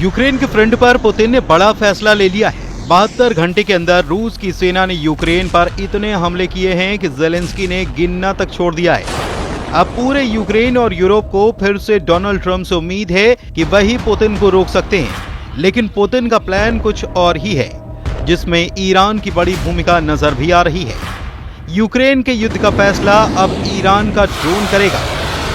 Ukraine के front पर Putin ने बड़ा फैसला ले लिया है। 72 घंटे के अंदर रूस की सेना ने यूक्रेन पर इतने हमले किए हैं कि ज़ेलेंस्की ने गिनना तक छोड़ दिया है। अब पूरे यूक्रेन और यूरोप को फिर से डोनाल्ड ट्रंप से उम्मीद है कि वही पुतिन को रोक सकते हैं, लेकिन पुतिन का प्लान कुछ और ही है, जिसमें ईरान की बड़ी भूमिका नजर भी आ रही है। यूक्रेन के युद्ध का फैसला अब ईरान का ड्रोन करेगा।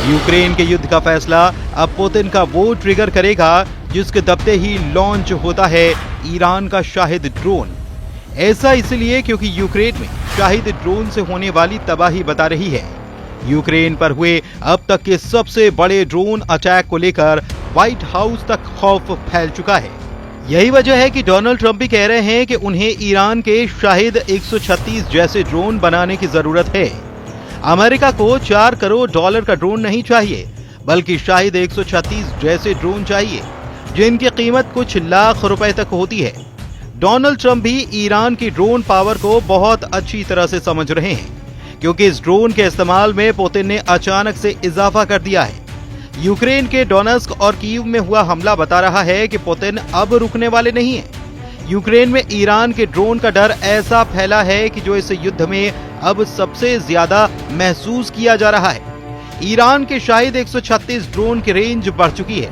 यूक्रेन के युद्ध का फैसला अब पुतिन का वो ट्रिगर करेगा जिसके दबते ही लॉन्च होता है ईरान का शाहिद ड्रोन। ऐसा इसलिए क्योंकि यूक्रेन में शाहिद ड्रोन से होने वाली तबाही बता रही है। यूक्रेन पर हुए अब तक के सबसे बड़े ड्रोन अटैक को लेकर व्हाइट हाउस तक खौफ फैल चुका है। यही वजह है कि डोनाल्ड ट्रंप भी कह रहे हैं कि उन्हें ईरान के शाहिद 136 जैसे ड्रोन बनाने की जरूरत है। अमेरिका को $4 करोड़ का ड्रोन नहीं चाहिए, बल्कि शाहिद 136 जैसे ड्रोन चाहिए, जिनकी कीमत कुछ लाख रुपए तक होती है। डोनाल्ड ट्रंप भी ईरान की ड्रोन पावर को बहुत अच्छी तरह से समझ रहे हैं, क्योंकि इस ड्रोन के इस्तेमाल में पुतिन ने अचानक से इजाफा कर दिया है। यूक्रेन के डोनेत्स्क और कीव में हुआ हमला बता रहा है कि पुतिन अब रुकने वाले नहीं हैं। यूक्रेन में ईरान के ड्रोन का डर ऐसा फैला है कि जो इस युद्ध में अब सबसे ज्यादा महसूस किया जा रहा है। ईरान के शाहिद 136 ड्रोन की रेंज बढ़ चुकी है।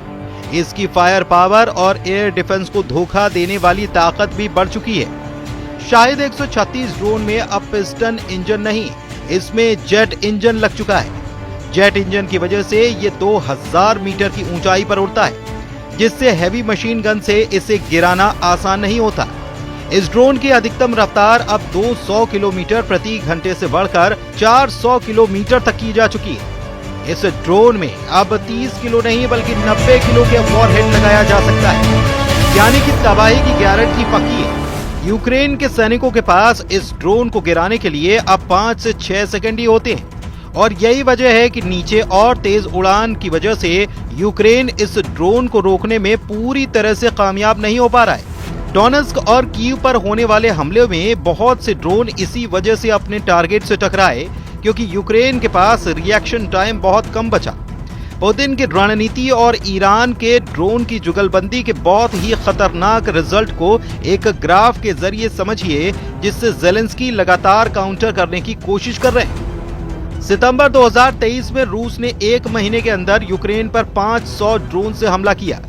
इसकी फायर पावर और एयर डिफेंस को धोखा देने वाली ताकत भी बढ़ चुकी है। शाहिद 136 ड्रोन में अब पिस्टन इंजन नहीं, इसमें जेट इंजन लग चुका है। जेट इंजन की वजह से ये 2000 मीटर की ऊंचाई पर उड़ता है, जिससे हैवी मशीन गन से इसे गिराना आसान नहीं होता। इस ड्रोन की अधिकतम रफ्तार अब 200 किलोमीटर प्रति घंटे से बढ़कर 400 किलोमीटर तक की जा चुकी है। इस ड्रोन में अब 30 किलो नहीं बल्कि 90 किलो के वॉरहेड लगाया जा सकता है, यानी कि तबाही की गारंटी पक्की है। यूक्रेन के सैनिकों के पास इस ड्रोन को गिराने के लिए अब 5 से 6 सेकंड ही होते हैं, और यही वजह है कि नीचे और तेज उड़ान की वजह से यूक्रेन इस ड्रोन को रोकने में पूरी तरह से कामयाब नहीं हो पा रहा है। डोनेत्स्क और कीव पर होने वाले हमले में बहुत से ड्रोन इसी वजह से अपने टारगेट से टकराए, क्योंकि यूक्रेन के पास रिएक्शन टाइम बहुत कम बचा। पुतिन की रणनीति और ईरान के ड्रोन की जुगलबंदी के बहुत ही खतरनाक रिजल्ट को एक ग्राफ के जरिए समझिए, जिससे ज़ेलेंस्की लगातार काउंटर करने की कोशिश कर रहे हैं। सितंबर 2023 में रूस ने 1 महीने के अंदर यूक्रेन पर 500 ड्रोन से हमला किया।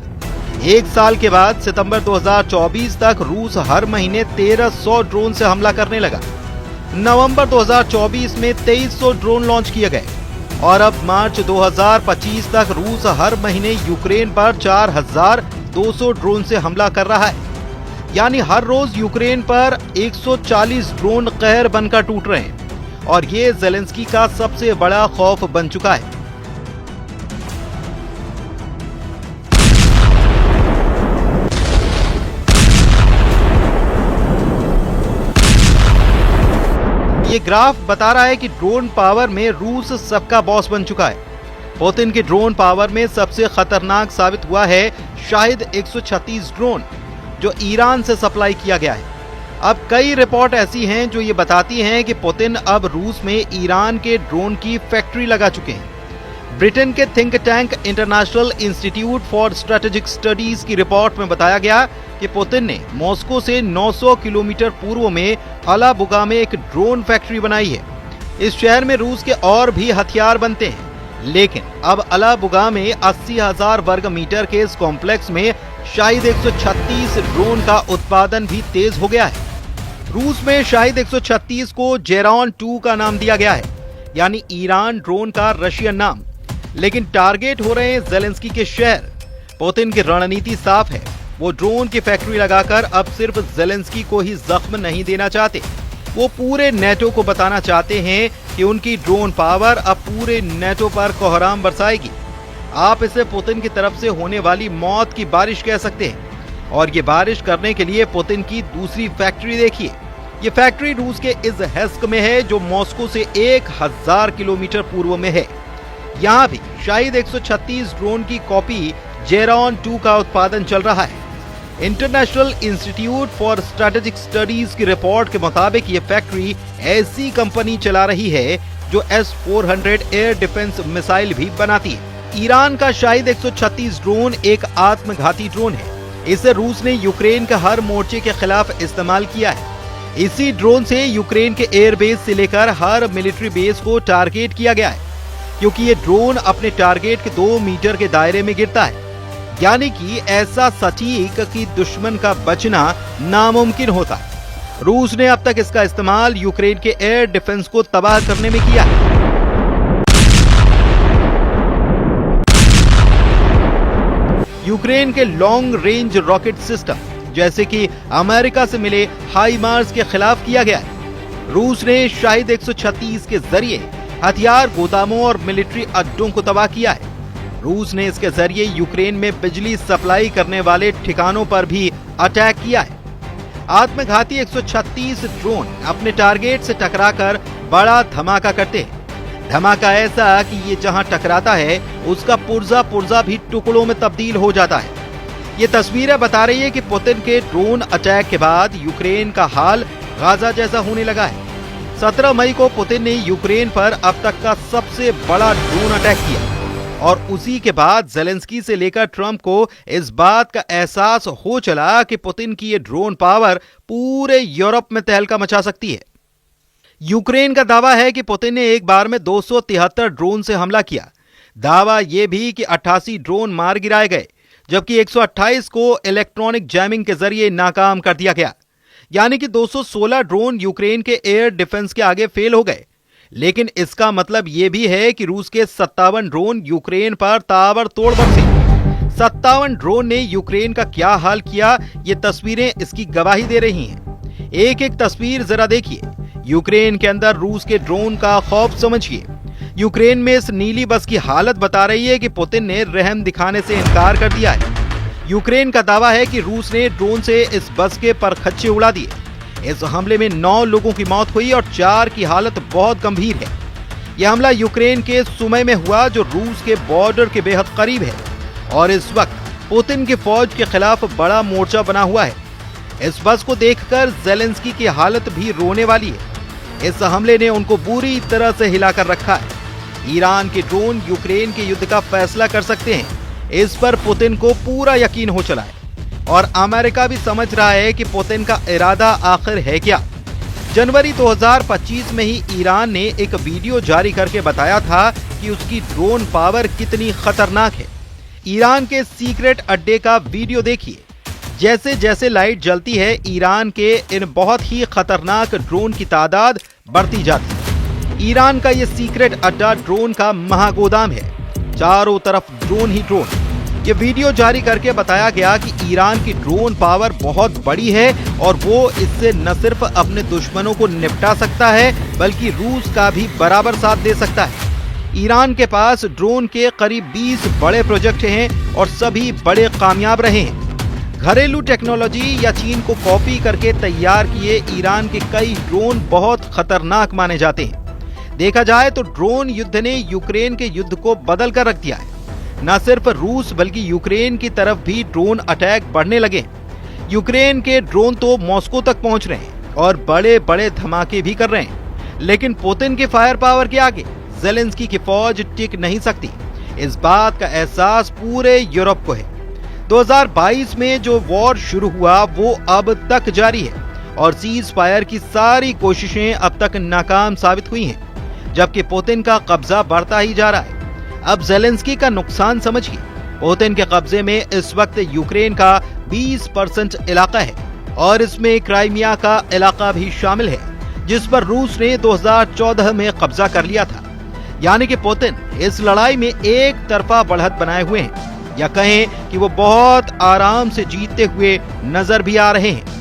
एक साल के बाद सितंबर 2024 तक रूस हर महीने 1300 ड्रोन से हमला करने लगा। नवंबर 2024 में 2300 ड्रोन लॉन्च किए गए, और अब मार्च 2025 तक रूस हर महीने यूक्रेन पर 4200 ड्रोन से हमला कर रहा है। यानी हर रोज यूक्रेन पर 140 ड्रोन कहर बनकर टूट रहे हैं, और ये ज़ेलेंस्की का सबसे बड़ा खौफ बन चुका है। ये ग्राफ बता रहा है कि ड्रोन पावर में रूस सबका बॉस बन चुका है। पुतिन के ड्रोन पावर में सबसे खतरनाक साबित हुआ है शाहिद 136 ड्रोन, जो ईरान से सप्लाई किया गया है। अब कई रिपोर्ट ऐसी हैं जो ये बताती हैं कि पुतिन अब रूस में ईरान के ड्रोन की फैक्ट्री लगा चुके हैं। ब्रिटेन के think tank international institute for strategic studies की रिपोर्ट में बताया गया कि पुतिन ने मॉस्को से 900 किलोमीटर पूर्व में अलाबुगा में एक ड्रोन फैक्ट्री बनाई है। इस शहर में रूस के और भी हथियार बनते हैं, लेकिन अब अलाबुगा में 80,000 वर्ग मीटर के इस कॉम्प्लेक्स में शाहिद 136 ड्रोन का उत्पादन भी तेज हो गया है। रूस में शाहिद 136 को जेरॉन 2 का नाम दिया गया है, यानी ईरान ड्रोन का रशियन नाम, लेकिन टारगेट हो रहे हैं ज़ेलेंस्की के शहर। पुतिन की रणनीति साफ है, वो ड्रोन की फैक्ट्री लगाकर अब सिर्फ ज़ेलेंस्की को ही जख्म नहीं देना चाहते, वो पूरे नेटो को बताना चाहते हैं कि उनकी ड्रोन पावर अब पूरे नेटो पर कोहराम बरसाएगी। आप इसे पुतिन की तरफ से होने वाली मौत की बारिश कह सकते हैं, और ये बारिश करने के लिए पुतिन की दूसरी फैक्ट्री देखिए। ये फैक्ट्री रूस के इज़हेस्क में है, जो मॉस्को से 1000 किलोमीटर पूर्व में है। यहाँ भी शाहिद 136 ड्रोन की कॉपी जेरॉन 2 का उत्पादन चल रहा है। International institute for strategic studies की रिपोर्ट के मुताबिक ये फैक्ट्री ऐसी कंपनी चला रही है जो S-400 एयर डिफेंस मिसाइल भी बनाती है। ईरान का शाहिद 136 ड्रोन एक आत्मघाती ड्रोन है। इसे रूस ने यूक्रेन के हर मोर्चे के खिलाफ इस्तेमाल किया है। इसी ड्रोन से यूक्रेन के एयरबेस से लेकर हर मिलिट्री बेस को टारगेट किया गया है, क्योंकि ये ड्रोन अपने टारगेट के 2 मीटर के दायरे में गिरता है, यानी कि ऐसा सटीक कि दुश्मन का बचना नामुमकिन होता है। रूस ने अब तक इसका इस्तेमाल यूक्रेन के एयर डिफेंस को तबाह करने में किया है। यूक्रेन के लॉन्ग रेंज रॉकेट सिस्टम जैसे कि अमेरिका से मिले हाइमार्स के खिलाफ किया गया है। रूस ने शाहिद 136 के जरिए हथियार गोदामों और मिलिट्री अड्डों को तबाह किया है। रूस ने इसके जरिए यूक्रेन में बिजली सप्लाई करने वाले ठिकानों पर भी अटैक किया है। आत्मघाती 136 ड्रोन अपने टारगेट से टकराकर बड़ा धमाका करते हैं। धमाका ऐसा कि ये जहां टकराता है उसका पुर्जा भी टुकड़ों में तब्दील हो जाता है। ये तस्वीरें बता रही है कि पुतिन के ड्रोन अटैक के बाद यूक्रेन का हाल गाजा जैसा होने लगा है। 17 मई को पुतिन ने यूक्रेन पर अब तक का सबसे बड़ा ड्रोन अटैक किया और उसी के बाद ज़ेलेंस्की से लेकर ट्रंप को इस बात का एहसास हो चला कि पुतिन की ये ड्रोन पावर पूरे यूरोप में तहलका मचा सकती है। यूक्रेन का दावा है कि पुतिन ने एक बार में 273 ड्रोन से हमला किया। दावा यह भी कि 88 ड्रोन मार गिराए गए, जबकि 128 को इलेक्ट्रॉनिक जैमिंग के जरिए नाकाम कर दिया गया, यानी कि 216 ड्रोन यूक्रेन के एयर डिफेंस के आगे फेल हो गए। लेकिन इसका मतलब यह भी है कि रूस के 57 ड्रोन यूक्रेन पर ताबड़तोड़ बरसे। 57 ड्रोन ने यूक्रेन का क्या हाल किया, ये तस्वीरें इसकी गवाही दे रही हैं। एक एक तस्वीर जरा देखिए। यूक्रेन के अंदर रूस के ड्रोन का खौफ समझिए। यूक्रेन में इस नीली बस की हालत बता रही है कि पुतिन ने रहम दिखाने से इनकार कर दिया है। यूक्रेन का दावा है कि रूस ने ड्रोन से इस बस के परखच्चे उड़ा दिए। इस हमले में 9 लोगों की मौत हुई और 4 की हालत बहुत गंभीर है। यह हमला यूक्रेन के सुमे में हुआ, जो रूस के बॉर्डर के बेहद करीब है और इस वक्त पुतिन की फौज के खिलाफ बड़ा मोर्चा बना हुआ है। इस बस को देखकर ज़ेलेंस्की की हालत भी रोने वाली है। इस हमले ने उनको बुरी तरह से हिलाकर रखा है। ईरान के ड्रोन यूक्रेन के युद्ध का फैसला कर सकते हैं, इस पर पुतिन को पूरा यकीन हो चला है और अमेरिका भी समझ रहा है कि पुतिन का इरादा आखिर है क्या। जनवरी 2025 में ही ईरान ने एक वीडियो जारी करके बताया था कि उसकी ड्रोन पावर कितनी खतरनाक है। ईरान के सीक्रेट अड्डे का वीडियो देखिए। जैसे जैसे लाइट जलती है, ईरान के इन बहुत ही खतरनाक ड्रोन की तादाद बढ़ती जाती है। ईरान का ये सीक्रेट अड्डा ड्रोन का महागोदाम है, चारों तरफ ड्रोन ही ड्रोन। ये वीडियो जारी करके बताया गया कि ईरान की ड्रोन पावर बहुत बड़ी है और वो इससे न सिर्फ अपने दुश्मनों को निपटा सकता है बल्कि रूस का भी बराबर साथ दे सकता है। ईरान के पास ड्रोन के करीब 20 बड़े प्रोजेक्ट हैं और सभी बड़े कामयाब रहे हैं। घरेलू टेक्नोलॉजी या चीन को कॉपी करके तैयार किए ईरान के कई ड्रोन बहुत खतरनाक माने जाते हैं। देखा जाए तो ड्रोन युद्ध ने यूक्रेन के युद्ध को बदल कर रख दिया है। न सिर्फ रूस बल्कि यूक्रेन की तरफ भी ड्रोन अटैक बढ़ने लगे। यूक्रेन के ड्रोन तो मॉस्को तक पहुंच रहे हैं और बड़े बड़े धमाके भी कर रहे हैं, लेकिन पुतिन के फायर पावर के आगे ज़ेलेंस्की की फौज टिक नहीं सकती। इस बात का एहसास पूरे यूरोप को है। 2022 में जो वॉर शुरू हुआ वो अब तक जारी है और सीज फायर की सारी कोशिशें अब तक नाकाम साबित हुई हैं, जबकि पुतिन का कब्जा बढ़ता ही जा रहा है। अब ज़ेलेंस्की का नुकसान समझिए। पुतिन के कब्जे में इस वक्त यूक्रेन का 20% इलाका है और इसमें क्राइमिया का इलाका भी शामिल है, जिस पर रूस ने 2014 में कब्जा कर लिया था। यानी कि पुतिन इस लड़ाई में एक तरफा बढ़त बनाए हुए हैं, या कहें कि वो बहुत आराम से जीतते हुए नजर भी आ रहे हैं।